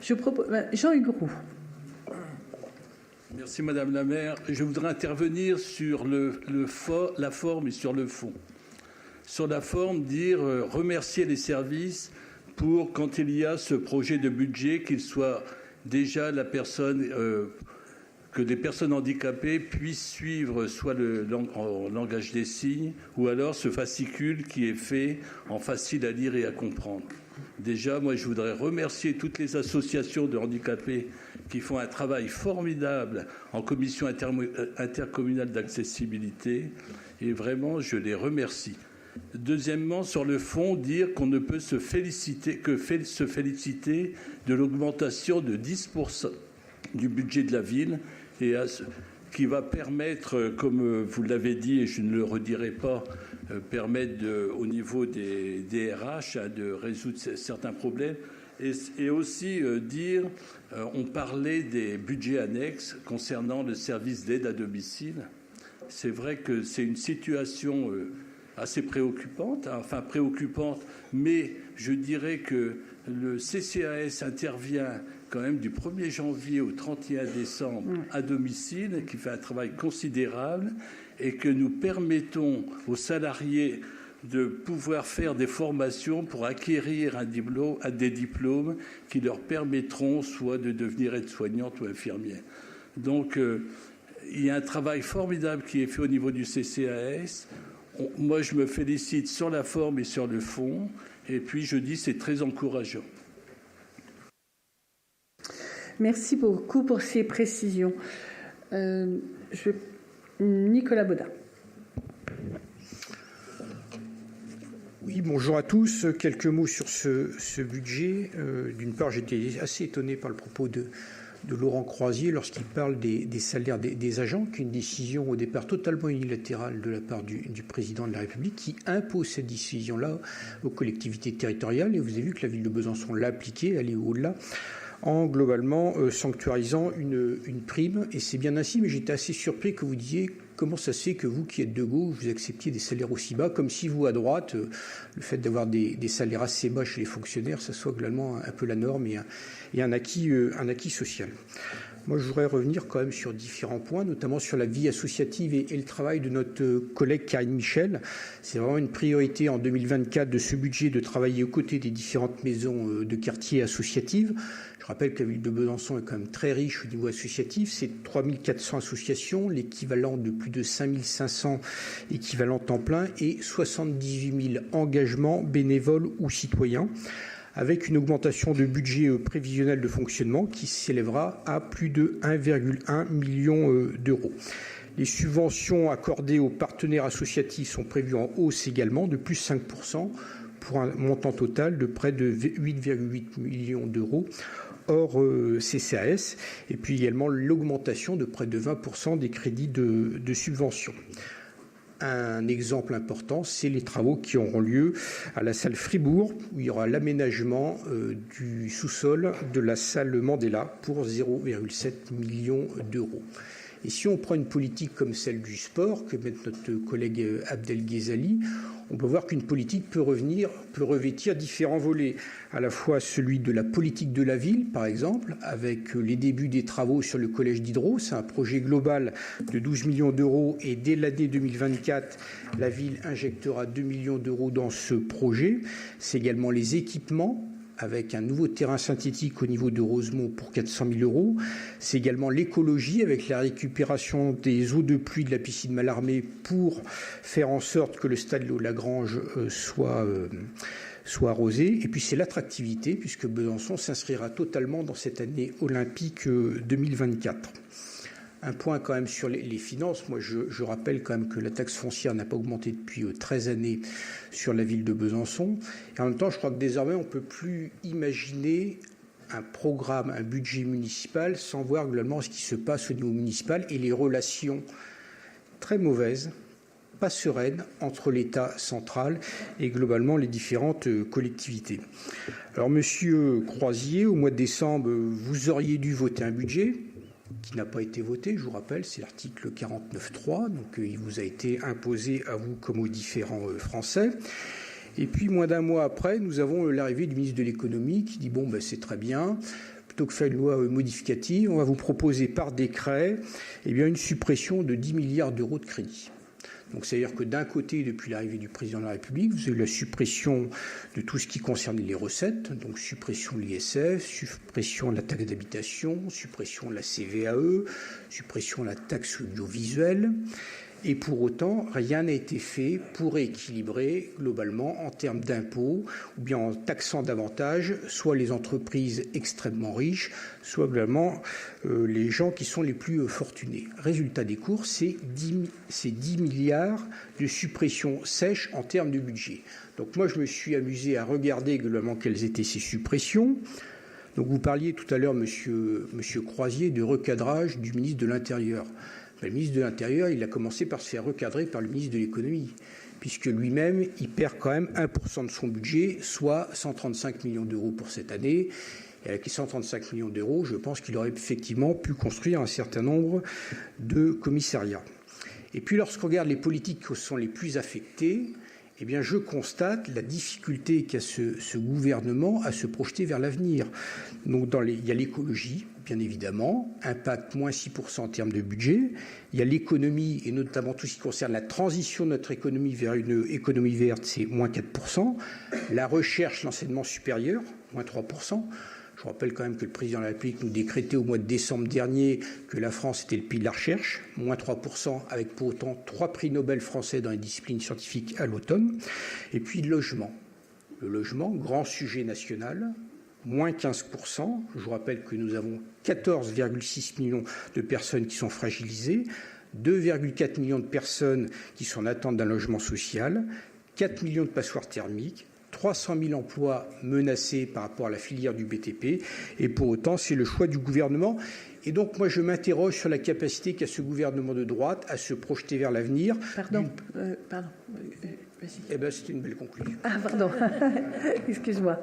Je propose Jean-Hugues Roux. Merci Madame la maire. Je voudrais intervenir sur la forme et sur le fond. Sur la forme, dire remercier les services pour, quand il y a ce projet de budget, qu'il soit déjà la personne, que des personnes handicapées puissent suivre soit en langage des signes ou alors ce fascicule qui est fait en facile à lire et à comprendre. Déjà, moi, je voudrais remercier toutes les associations de handicapés qui font un travail formidable en commission intercommunale d'accessibilité. Et vraiment, je les remercie. Deuxièmement, sur le fond, dire qu'on ne peut se féliciter de l'augmentation de 10% du budget de la ville et qui va permettre, comme vous l'avez dit, et je ne le redirai pas, permettre au niveau des RH de résoudre certains problèmes. Et aussi dire, on parlait des budgets annexes concernant le service d'aide à domicile. C'est vrai que c'est une situation assez préoccupante, mais je dirais que le CCAS intervient quand même du 1er janvier au 31 décembre à domicile, qui fait un travail considérable et que nous permettons aux salariés de pouvoir faire des formations pour acquérir des diplômes qui leur permettront soit de devenir aide-soignante ou infirmière. Donc, il y a un travail formidable qui est fait au niveau du CCAS. Moi, je me félicite sur la forme et sur le fond. Et puis, je dis, c'est très encourageant. Merci beaucoup pour ces précisions. Nicolas Baudin. Oui, bonjour à tous. Quelques mots sur ce budget. D'une part, j'étais assez étonné par le propos de Laurent Croisier lorsqu'il parle des salaires des agents, qui est une décision au départ totalement unilatérale de la part du président de la République, qui impose cette décision-là aux collectivités territoriales. Et vous avez vu que la ville de Besançon l'a appliquée, elle est au-delà, en globalement sanctuarisant une prime. Et c'est bien ainsi, mais j'étais assez surpris que vous disiez comment ça se fait que vous qui êtes de gauche, vous acceptiez des salaires aussi bas, comme si vous, à droite, le fait d'avoir des salaires assez bas chez les fonctionnaires, ça soit globalement un peu la norme et un acquis social. Moi, je voudrais revenir quand même sur différents points, notamment sur la vie associative et le travail de notre collègue Karine Michel. C'est vraiment une priorité en 2024 de ce budget de travailler aux côtés des différentes maisons de quartier associatives. Je rappelle que la ville de Besançon est quand même très riche au niveau associatif. C'est 3400 associations, l'équivalent de plus de 5500 équivalents temps plein et 78 000 engagements bénévoles ou citoyens, avec une augmentation de budget prévisionnel de fonctionnement qui s'élèvera à plus de 1,1 million d'euros. Les subventions accordées aux partenaires associatifs sont prévues en hausse également de plus 5% pour un montant total de près de 8,8 millions d'euros hors CCAS, et puis également l'augmentation de près de 20% des crédits de subvention. Un exemple important, c'est les travaux qui auront lieu à la salle Fribourg, où il y aura l'aménagement du sous-sol de la salle Mandela pour 0,7 million d'euros. Et si on prend une politique comme celle du sport, que met notre collègue Abdel Ghezali, on peut voir qu'une politique peut revêtir différents volets, à la fois celui de la politique de la ville, par exemple, avec les débuts des travaux sur le collège d'Hydro. C'est un projet global de 12 millions d'euros et dès l'année 2024, la ville injectera 2 millions d'euros dans ce projet. C'est également les équipements, avec un nouveau terrain synthétique au niveau de Rosemont pour 400 000 euros. C'est également l'écologie, avec la récupération des eaux de pluie de la piscine Mallarmé pour faire en sorte que le stade Léo-Lagrange soit arrosé. Et puis c'est l'attractivité, puisque Besançon s'inscrira totalement dans cette année olympique 2024. Un point quand même sur les finances. Moi, je rappelle quand même que la taxe foncière n'a pas augmenté depuis 13 années sur la ville de Besançon. Et en même temps, je crois que désormais, on ne peut plus imaginer un programme, un budget municipal sans voir globalement ce qui se passe au niveau municipal et les relations très mauvaises, pas sereines, entre l'État central et globalement les différentes collectivités. Alors, Monsieur Croisier, au mois de décembre, vous auriez dû voter un budget qui n'a pas été voté, je vous rappelle, c'est l'article 49.3, donc il vous a été imposé à vous comme aux différents Français. Et puis, moins d'un mois après, nous avons l'arrivée du ministre de l'économie qui dit « bon, c'est très bien, plutôt que faire une loi modificative, on va vous proposer par décret une suppression de 10 milliards d'euros de crédits. Donc, c'est-à-dire que d'un côté, depuis l'arrivée du président de la République, vous avez la suppression de tout ce qui concerne les recettes, donc suppression de l'ISF, suppression de la taxe d'habitation, suppression de la CVAE, suppression de la taxe audiovisuelle. Et pour autant, rien n'a été fait pour équilibrer globalement en termes d'impôts ou bien en taxant davantage soit les entreprises extrêmement riches, soit globalement les gens qui sont les plus fortunés. Résultat des courses, c'est 10 milliards de suppression sèche en termes de budget. Donc moi, je me suis amusé à regarder globalement quelles étaient ces suppressions. Donc vous parliez tout à l'heure, monsieur Croisier, de recadrage du ministre de l'Intérieur. Le ministre de l'Intérieur, il a commencé par se faire recadrer par le ministre de l'Économie, puisque lui-même, il perd quand même 1% de son budget, soit 135 millions d'euros pour cette année. Et avec les 135 millions d'euros, je pense qu'il aurait effectivement pu construire un certain nombre de commissariats. Et puis, lorsqu'on regarde les politiques qui sont les plus affectées, je constate la difficulté qu'a ce gouvernement à se projeter vers l'avenir. Donc, il y a l'écologie, bien évidemment, impact moins 6% en termes de budget. Il y a l'économie, et notamment tout ce qui concerne la transition de notre économie vers une économie verte, c'est moins 4%. La recherche, l'enseignement supérieur, moins 3%. Je rappelle quand même que le président de la République nous décrétait au mois de décembre dernier que la France était le pays de la recherche, moins 3%, avec pour autant 3 prix Nobel français dans les disciplines scientifiques à l'automne. Et puis le logement. Le logement, grand sujet national, moins 15%. Je vous rappelle que nous avons 14,6 millions de personnes qui sont fragilisées, 2,4 millions de personnes qui sont en attente d'un logement social, 4 millions de passoires thermiques, 300 000 emplois menacés par rapport à la filière du BTP, et pour autant, c'est le choix du gouvernement. Et donc, moi, je m'interroge sur la capacité qu'a ce gouvernement de droite à se projeter vers l'avenir. Pardon. Vas-y. C'était une belle conclusion. Ah, pardon. Excuse-moi.